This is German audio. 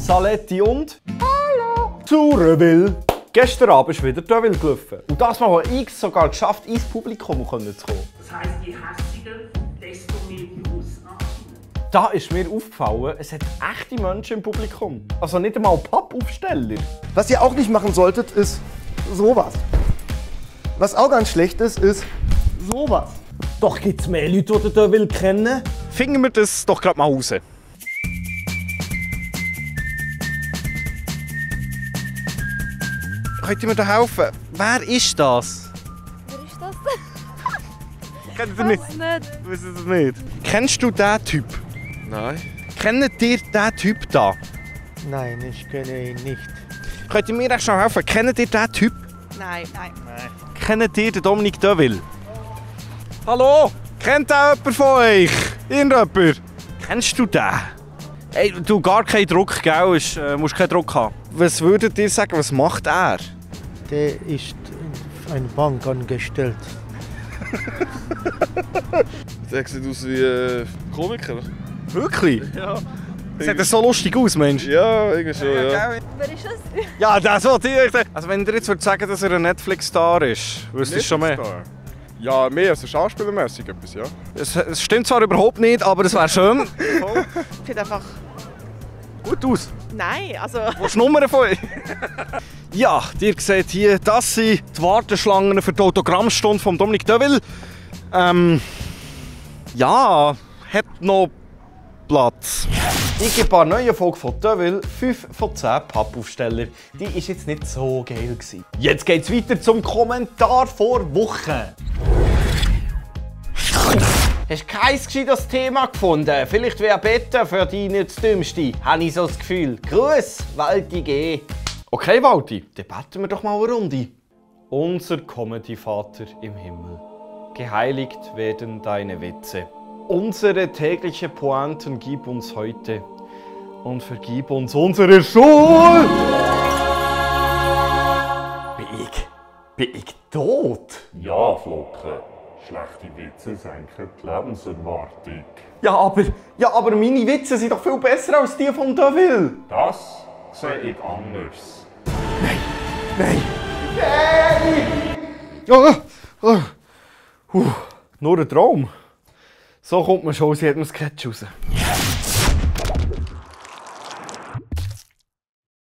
Saletti und Hallo zu Reville. Gestern Abend ist wieder Deauville gelaufen. Und das Mal habe ich es sogar geschafft, ins Publikum zu kommen. Das heisst, je hässiger, desto mehr Views. Da ist mir aufgefallen, es hat echte Menschen im Publikum. Also nicht einmal Pappaufsteller. Was ihr auch nicht machen solltet, ist sowas. Was auch ganz schlecht ist sowas. Doch gibt es mehr Leute, die Deauville kennen. Finden wir das doch gerade mal raus. Könnt ihr mir da helfen? Wer ist das? Wer ist das? Kennt ihr nicht? Nicht. Wisst ihr das nicht? Kennst du diesen Typ? Nein. Kennt ihr diesen Typ da? Nein, ich kenne ihn nicht. Könnt ihr mir echt schon helfen? Kennt ihr diesen Typ? Nein. Kennt ihr den Dominique Deauville? Hallo? Kennt auch jemand von euch? Irgendjemand? Kennst du den? Ey, du gar keinen Druck, gell? Musst keinen Druck haben. Was würdet ihr sagen, was macht er? Der ist in einer Bank angestellt. Der sieht aus wie Komiker. Wirklich? Ja. Sieht das so lustig aus, Mensch? Ja, irgendwie schon, ja. Wer ist das? Ja, das wollte ich. Also wenn ihr jetzt würdet sagen, dass er ein Netflix-Star ist, wüsst ihr schon mehr? Ja, mehr als schauspielermäßig etwas, ja. Es stimmt zwar überhaupt nicht, aber es wäre schön. Sieht einfach... Gut aus. Nein, also... Willst du Nummern von euch? Ja, ihr seht hier, das sind die Warteschlangen für die Autogrammstunde von Dominique Deauville. Ja, hat noch Platz. Ich gebe eine neue Folge von Deauville 5 von 10 Pappaufsteller. Die war jetzt nicht so geil. Jetzt geht es weiter zum Kommentar vor Woche. Hast du kein gescheites Thema gefunden? Vielleicht wäre Bette für dich nicht das Dümmste, habe ich so das Gefühl. Gruß, Walti G. Okay, Walti, dann beten wir doch mal eine Runde. Unser Comedy-Vater im Himmel, geheiligt werden deine Witze. Unsere tägliche Pointen gib uns heute und vergib uns unsere Schuld. Bin ich tot? Ja, Flocke. Schlechte Witze senken die Lebenserwartung. Ja, aber meine Witze sind doch viel besser als die von Deauville. Das sehe ich anders. Nein! Nur ein Traum. So kommt man schon aus jedem Sketch raus.